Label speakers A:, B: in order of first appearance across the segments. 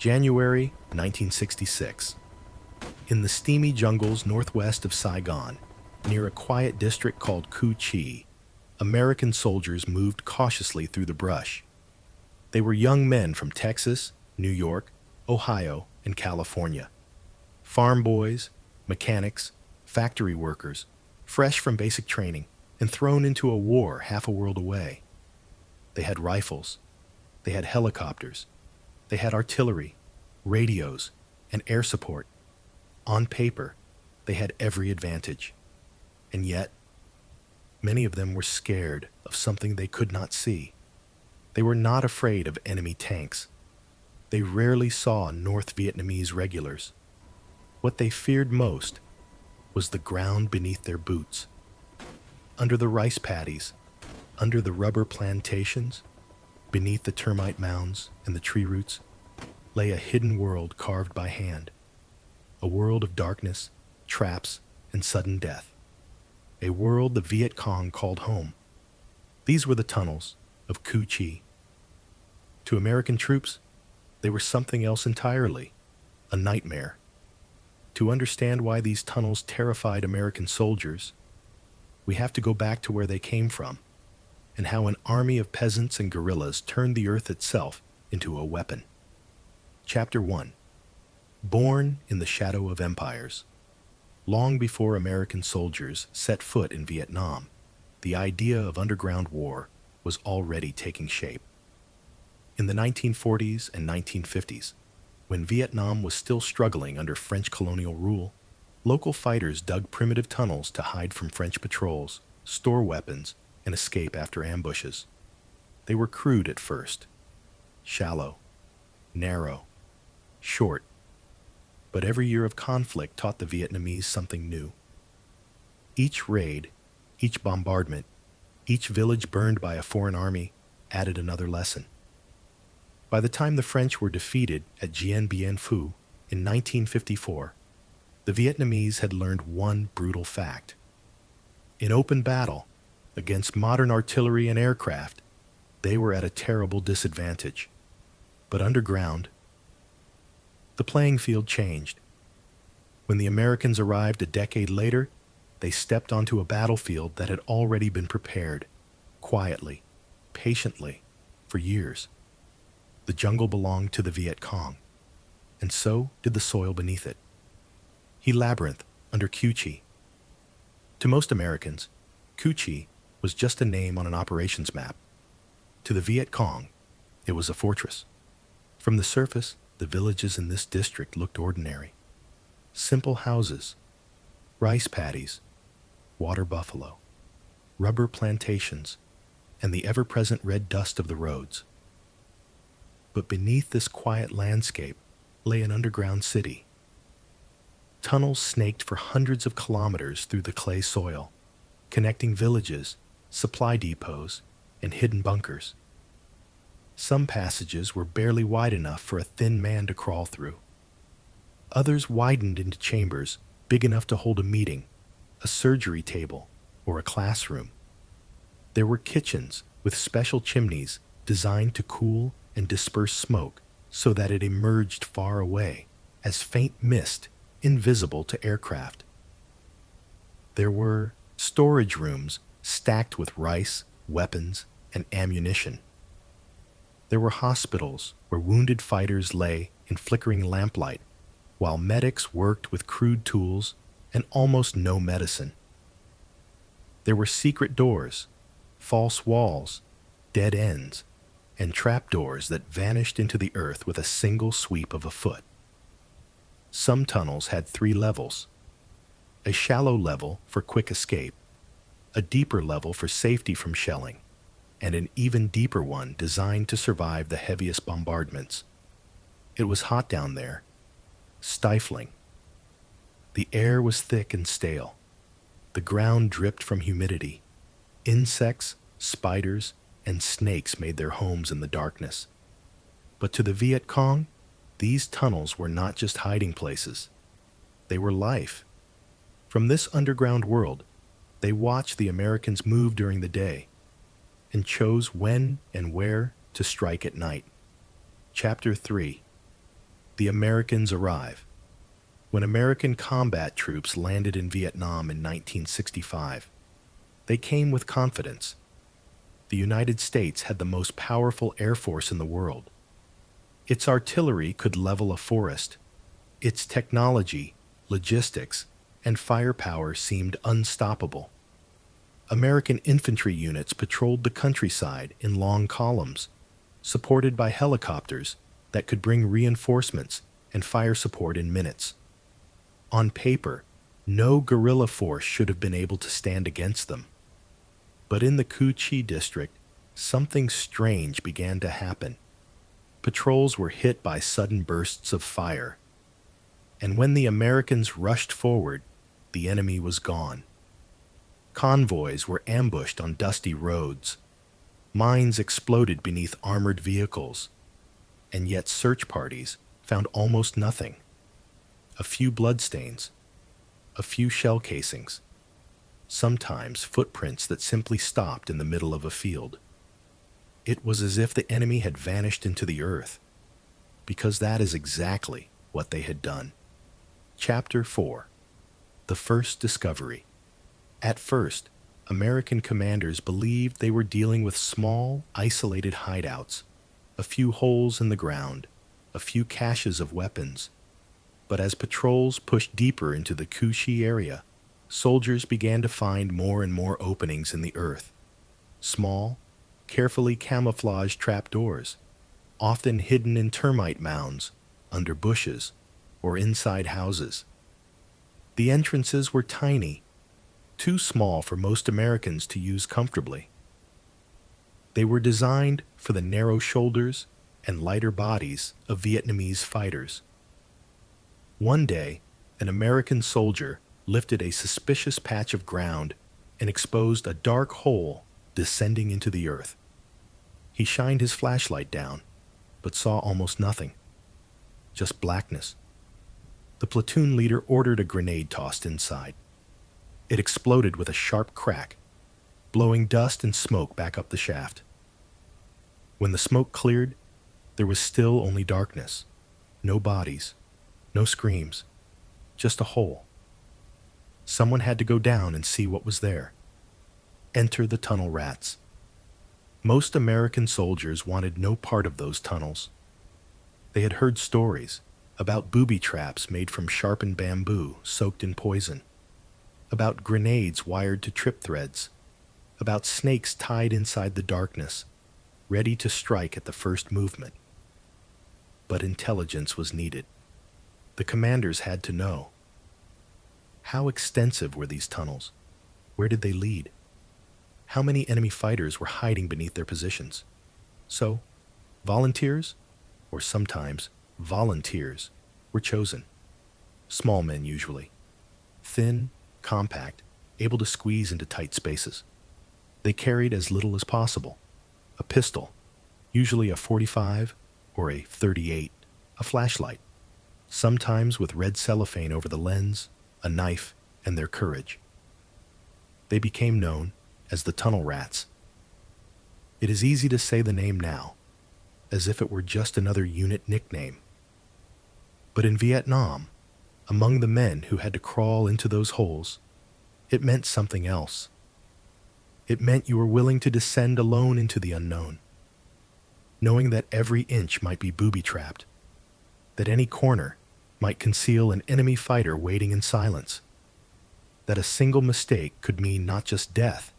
A: January 1966. In the steamy jungles northwest of Saigon, near a quiet district called Cu Chi, American soldiers moved cautiously through the brush. They were young men from Texas, New York, Ohio, and California. Farm boys, mechanics, factory workers, fresh from basic training and thrown into a war half a world away. They had rifles, they had helicopters, they had artillery, radios, and air support. On paper, they had every advantage. And yet, many of them were scared of something they could not see. They were not afraid of enemy tanks. They rarely saw North Vietnamese regulars. What they feared most was the ground beneath their boots. Under the rice paddies, under the rubber plantations, beneath the termite mounds and the tree roots, lay a hidden world carved by hand. A world of darkness, traps, and sudden death. A world the Viet Cong called home. These were the tunnels of Cu Chi. To American troops, they were something else entirely, a nightmare. To understand why these tunnels terrified American soldiers, we have to go back to where they came from, and how an army of peasants and guerrillas turned the earth itself into a weapon. Chapter 1. Born in the shadow of empires. Long before American soldiers set foot in Vietnam, the idea of underground war was already taking shape. In the 1940s and 1950s, when Vietnam was still struggling under French colonial rule, local fighters dug primitive tunnels to hide from French patrols, store weapons, and escape after ambushes. They were crude at first, shallow, narrow, short, but every year of conflict taught the Vietnamese something new. Each raid, each bombardment, each village burned by a foreign army added another lesson. By the time the French were defeated at Dien Bien Phu in 1954, the Vietnamese had learned one brutal fact. In open battle, against modern artillery and aircraft, they were at a terrible disadvantage. But underground, the playing field changed. When the Americans arrived a decade later, they stepped onto a battlefield that had already been prepared, quietly, patiently, for years. The jungle belonged to the Viet Cong, and so did the soil beneath it. He labyrinth under Cu Chi. To most Americans, Cu Chi was just a name on an operations map. To the Viet Cong, it was a fortress. From the surface, the villages in this district looked ordinary. Simple houses, rice paddies, water buffalo, rubber plantations, and the ever-present red dust of the roads. But beneath this quiet landscape lay an underground city. Tunnels snaked for hundreds of kilometers through the clay soil, connecting villages, supply depots, and hidden bunkers. Some passages were barely wide enough for a thin man to crawl through. Others widened into chambers big enough to hold a meeting, a surgery table, or a classroom. There were kitchens with special chimneys designed to cool and disperse smoke so that it emerged far away as faint mist, invisible to aircraft. There were storage rooms stacked with rice, weapons, and ammunition. There were hospitals where wounded fighters lay in flickering lamplight, while medics worked with crude tools and almost no medicine. There were secret doors, false walls, dead ends, and trapdoors that vanished into the earth with a single sweep of a foot. Some tunnels had 3 levels: a shallow level for quick escape, a deeper level for safety from shelling, and an even deeper one designed to survive the heaviest bombardments. It was hot down there, stifling. The air was thick and stale. The ground dripped from humidity. Insects, spiders, and snakes made their homes in the darkness. But to the Viet Cong, these tunnels were not just hiding places. They were life. From this underground world, they watched the Americans move during the day and chose when and where to strike at night. Chapter 3. The Americans arrive. When American combat troops landed in Vietnam in 1965, they came with confidence. The United States had the most powerful air force in the world. Its artillery could level a forest. Its technology, logistics, and firepower seemed unstoppable. American infantry units patrolled the countryside in long columns, supported by helicopters that could bring reinforcements and fire support in minutes. On paper, no guerrilla force should have been able to stand against them. But in the Cu Chi district, something strange began to happen. Patrols were hit by sudden bursts of fire. And when the Americans rushed forward, the enemy was gone. Convoys were ambushed on dusty roads. Mines exploded beneath armored vehicles. And yet search parties found almost nothing. A few bloodstains, a few shell casings, sometimes footprints that simply stopped in the middle of a field. It was as if the enemy had vanished into the earth, because that is exactly what they had done. Chapter 4. The First Discovery. At first, American commanders believed they were dealing with small, isolated hideouts, a few holes in the ground, a few caches of weapons. But as patrols pushed deeper into the Cu Chi area, soldiers began to find more and more openings in the earth. Small, carefully camouflaged trapdoors, often hidden in termite mounds, under bushes, or inside houses. The entrances were tiny, too small for most Americans to use comfortably. They were designed for the narrow shoulders and lighter bodies of Vietnamese fighters. One day, an American soldier lifted a suspicious patch of ground and exposed a dark hole descending into the earth. He shined his flashlight down, but saw almost nothing, just blackness. The platoon leader ordered a grenade tossed inside. It exploded with a sharp crack, blowing dust and smoke back up the shaft. When the smoke cleared, there was still only darkness, no bodies, no screams, just a hole. Someone had to go down and see what was there. Enter the tunnel rats. Most American soldiers wanted no part of those tunnels. They had heard stories about booby traps made from sharpened bamboo soaked in poison, about grenades wired to trip threads, about snakes tied inside the darkness, ready to strike at the first movement. But intelligence was needed. The commanders had to know. How extensive were these tunnels? Where did they lead? How many enemy fighters were hiding beneath their positions? So, volunteers, or sometimes volunteers, were chosen. Small men usually. Thin, compact, able to squeeze into tight spaces. They carried as little as possible. A pistol, usually a .45 or a .38, a flashlight, sometimes with red cellophane over the lens, a knife, and their courage. They became known as the Tunnel Rats. It is easy to say the name now, as if it were just another unit nickname. But in Vietnam, among the men who had to crawl into those holes, it meant something else. It meant you were willing to descend alone into the unknown, knowing that every inch might be booby-trapped, that any corner might conceal an enemy fighter waiting in silence, that a single mistake could mean not just death,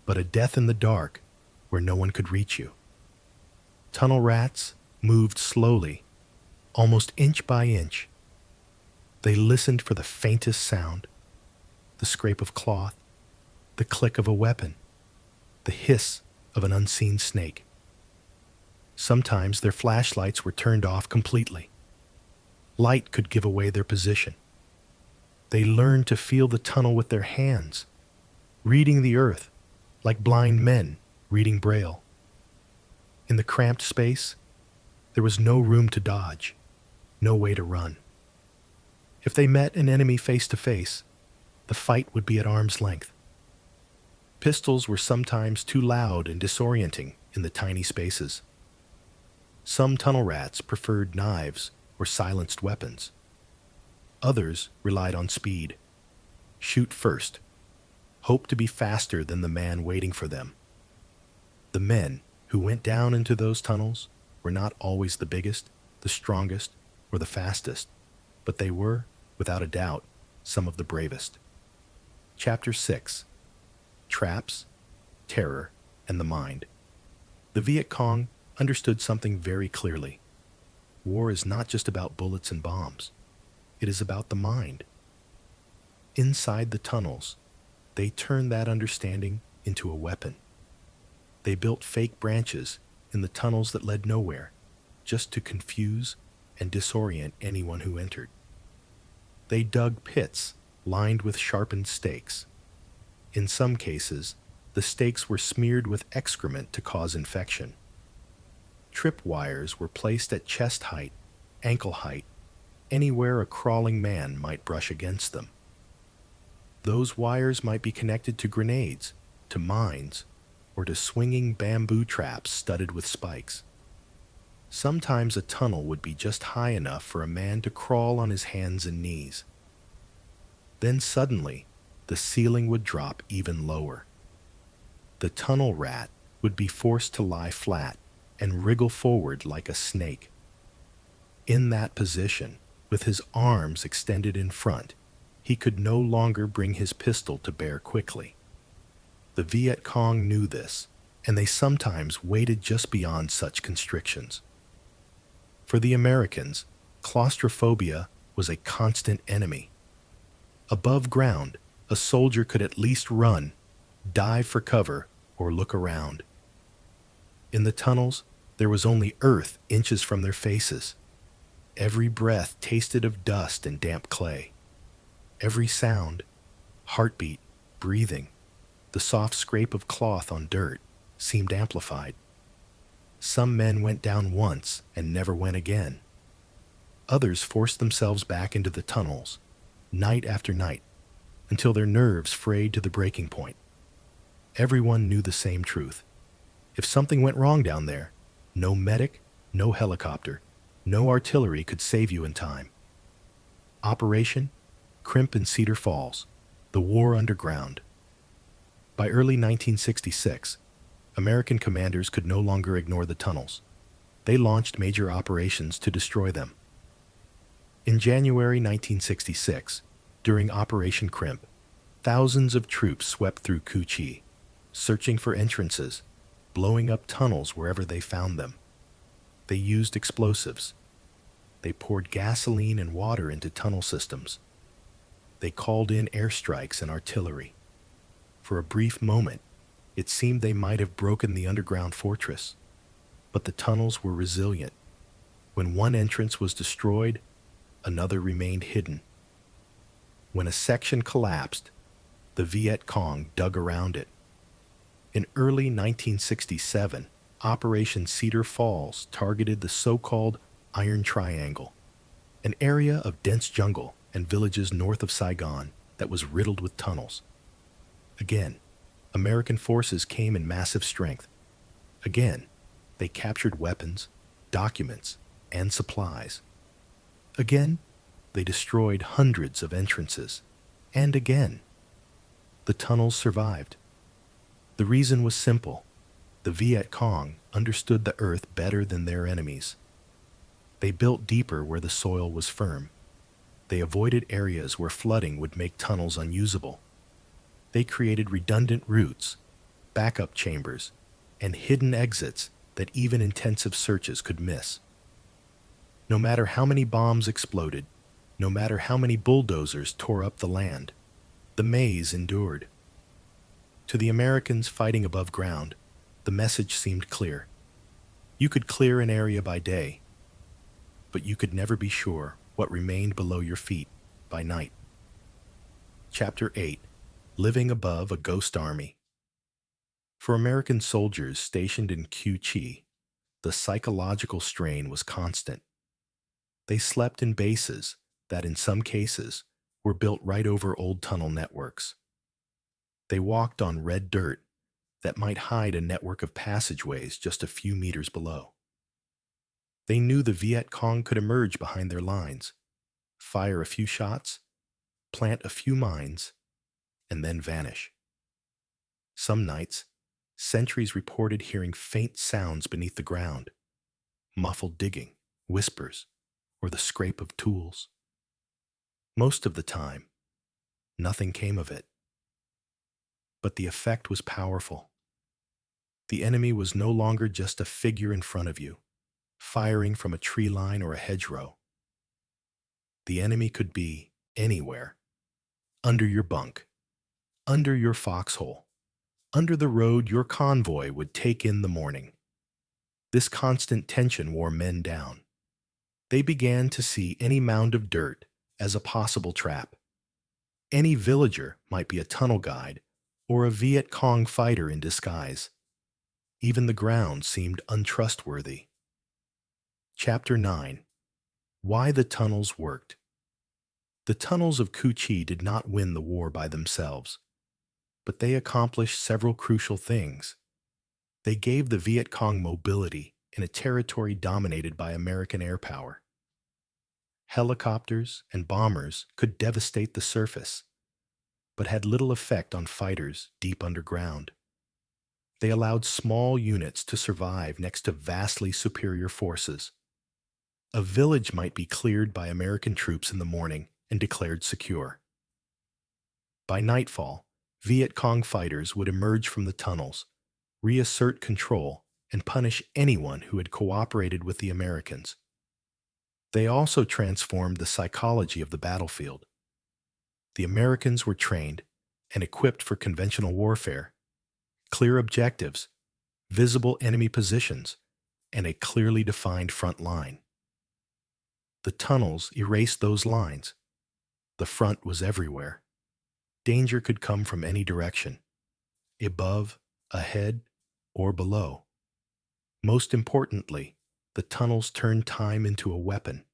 A: but a death in the dark where no one could reach you. Tunnel rats moved slowly, almost inch by inch. They listened for the faintest sound, the scrape of cloth, the click of a weapon, the hiss of an unseen snake. Sometimes their flashlights were turned off completely. Light could give away their position. They learned to feel the tunnel with their hands, reading the earth like blind men reading Braille. In the cramped space, there was no room to dodge, no way to run. If they met an enemy face to face, the fight would be at arm's length. Pistols were sometimes too loud and disorienting in the tiny spaces. Some tunnel rats preferred knives or silenced weapons. Others relied on speed. Shoot first. Hope to be faster than the man waiting for them. The men who went down into those tunnels were not always the biggest, the strongest, or the fastest, but they were, without a doubt, some of the bravest. Chapter 6. Traps, Terror, and the Mind. The Viet Cong understood something very clearly. War is not just about bullets and bombs. It is about the mind. Inside the tunnels, they turned that understanding into a weapon. They built fake branches in the tunnels that led nowhere, just to confuse and disorient anyone who entered. They dug pits lined with sharpened stakes. In some cases, the stakes were smeared with excrement to cause infection. Trip wires were placed at chest height, ankle height, anywhere a crawling man might brush against them. Those wires might be connected to grenades, to mines, or to swinging bamboo traps studded with spikes. Sometimes a tunnel would be just high enough for a man to crawl on his hands and knees. Then suddenly, the ceiling would drop even lower. The tunnel rat would be forced to lie flat and wriggle forward like a snake. In that position, with his arms extended in front, he could no longer bring his pistol to bear quickly. The Viet Cong knew this, and they sometimes waited just beyond such constrictions. For the Americans, claustrophobia was a constant enemy. Above ground, a soldier could at least run, dive for cover, or look around. In the tunnels, there was only earth inches from their faces. Every breath tasted of dust and damp clay. Every sound, heartbeat, breathing, the soft scrape of cloth on dirt, seemed amplified. Some men went down once and never went again. Others forced themselves back into the tunnels, night after night, until their nerves frayed to the breaking point. Everyone knew the same truth. If something went wrong down there, no medic, no helicopter, no artillery could save you in time. Operation Crimp and Cedar Falls, the war underground. By early 1966, American commanders could no longer ignore the tunnels. They launched major operations to destroy them. In January 1966, during Operation Crimp, thousands of troops swept through Cu Chi, searching for entrances, blowing up tunnels wherever they found them. They used explosives. They poured gasoline and water into tunnel systems. They called in airstrikes and artillery. For a brief moment, it seemed they might have broken the underground fortress. But the tunnels were resilient. When one entrance was destroyed, another remained hidden. When a section collapsed, the Viet Cong dug around it. In early 1967, Operation Cedar Falls targeted the so-called Iron Triangle, an area of dense jungle and villages north of Saigon that was riddled with tunnels. Again, American forces came in massive strength. Again, they captured weapons, documents, and supplies. Again, they destroyed hundreds of entrances. And again, the tunnels survived. The reason was simple. The Viet Cong understood the earth better than their enemies. They built deeper where the soil was firm. They avoided areas where flooding would make tunnels unusable. They created redundant routes, backup chambers, and hidden exits that even intensive searches could miss. No matter how many bombs exploded, no matter how many bulldozers tore up the land, the maze endured. To the Americans fighting above ground, the message seemed clear. You could clear an area by day, but you could never be sure what remained below your feet by night. Chapter 8. Living Above a Ghost Army. For American soldiers stationed in Cu Chi, the psychological strain was constant. They slept in bases that, in some cases, were built right over old tunnel networks. They walked on red dirt that might hide a network of passageways just a few meters below. They knew the Viet Cong could emerge behind their lines, fire a few shots, plant a few mines, and then vanish. Some nights, sentries reported hearing faint sounds beneath the ground, muffled digging, whispers, or the scrape of tools. Most of the time, nothing came of it. But the effect was powerful. The enemy was no longer just a figure in front of you, firing from a tree line or a hedgerow. The enemy could be anywhere, under your bunk, under your foxhole, under the road your convoy would take in the morning. This constant tension wore men down. They began to see any mound of dirt as a possible trap. Any villager might be a tunnel guide or a Viet Cong fighter in disguise. Even the ground seemed untrustworthy. Chapter 9. Why the Tunnels Worked. The tunnels of Cu Chi did not win the war by themselves, but they accomplished several crucial things. They gave the Viet Cong mobility in a territory dominated by American air power. Helicopters and bombers could devastate the surface, but had little effect on fighters deep underground. They allowed small units to survive next to vastly superior forces. A village might be cleared by American troops in the morning and declared secure. By nightfall, Viet Cong fighters would emerge from the tunnels, reassert control, and punish anyone who had cooperated with the Americans. They also transformed the psychology of the battlefield. The Americans were trained and equipped for conventional warfare, clear objectives, visible enemy positions, and a clearly defined front line. The tunnels erased those lines. The front was everywhere. Danger could come from any direction, above, ahead, or below. Most importantly, the tunnels turned time into a weapon.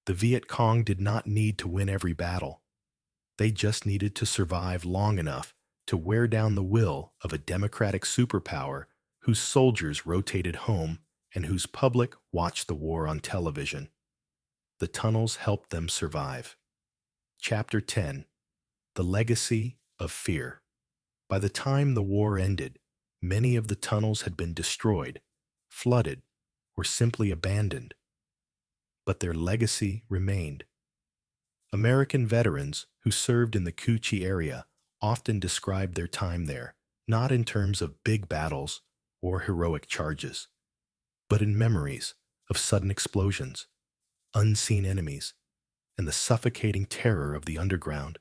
A: The Viet Cong did not need to win every battle. They just needed to survive long enough to wear down the will of a democratic superpower whose soldiers rotated home and whose public watched the war on television. The tunnels helped them survive. Chapter 10. The Legacy of Fear. By the time the war ended, many of the tunnels had been destroyed, flooded, or simply abandoned. But their legacy remained. American veterans who served in the Cu Chi area often described their time there, not in terms of big battles or heroic charges, but in memories of sudden explosions, unseen enemies, and the suffocating terror of the underground.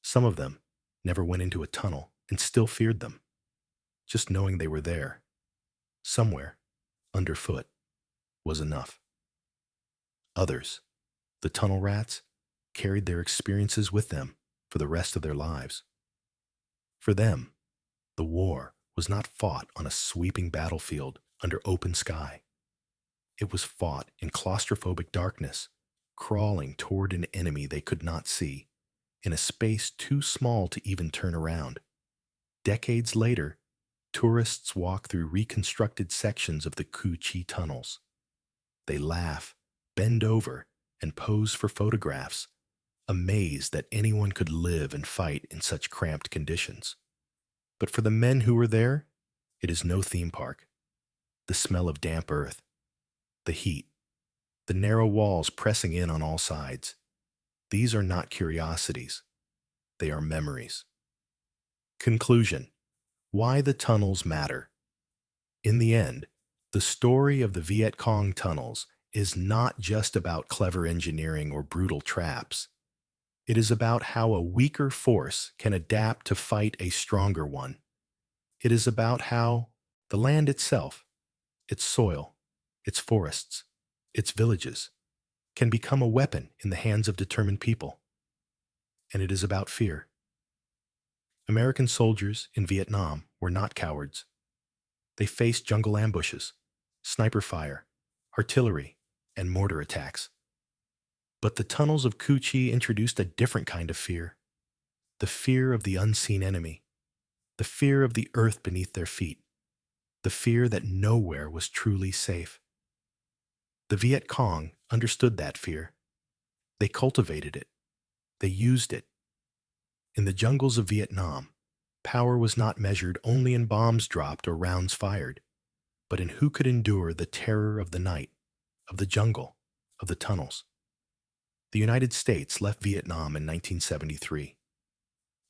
A: Some of them never went into a tunnel and still feared them. Just knowing they were there, somewhere, underfoot, was enough. Others, the tunnel rats, carried their experiences with them for the rest of their lives. For them, the war was not fought on a sweeping battlefield under open sky. It was fought in claustrophobic darkness, crawling toward an enemy they could not see, in a space too small to even turn around. Decades later, tourists walk through reconstructed sections of the Cu Chi tunnels. They laugh, bend over, and pose for photographs, amazed that anyone could live and fight in such cramped conditions. But for the men who were there, it is no theme park. The smell of damp earth, the heat, the narrow walls pressing in on all sides. These are not curiosities. They are memories. Conclusion. Why the tunnels matter. In the end, the story of the Viet Cong tunnels is not just about clever engineering or brutal traps. It is about how a weaker force can adapt to fight a stronger one. It is about how the land itself, its soil, its forests, its villages, can become a weapon in the hands of determined people. And it is about fear. American soldiers in Vietnam were not cowards. They faced jungle ambushes, sniper fire, artillery, and mortar attacks. But the tunnels of Cu Chi introduced a different kind of fear. The fear of the unseen enemy. The fear of the earth beneath their feet. The fear that nowhere was truly safe. The Viet Cong understood that fear. They cultivated it. They used it. In the jungles of Vietnam, power was not measured only in bombs dropped or rounds fired, but in who could endure the terror of the night, of the jungle, of the tunnels. The United States left Vietnam in 1973.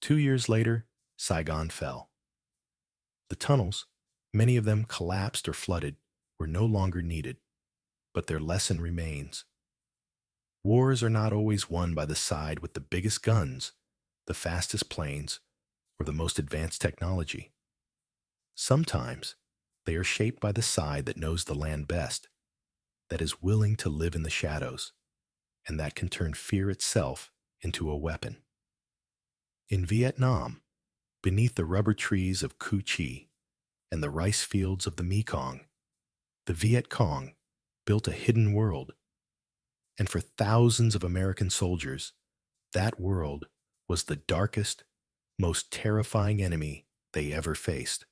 A: 2 years later, Saigon fell. The tunnels, many of them collapsed or flooded, were no longer needed, but their lesson remains. Wars are not always won by the side with the biggest guns, the fastest planes, or the most advanced technology. Sometimes they are shaped by the side that knows the land best, that is willing to live in the shadows, and that can turn fear itself into a weapon. In Vietnam, beneath the rubber trees of Cu Chi and the rice fields of the Mekong, the Viet Cong built a hidden world. And for thousands of American soldiers, that world was the darkest, most terrifying enemy they ever faced.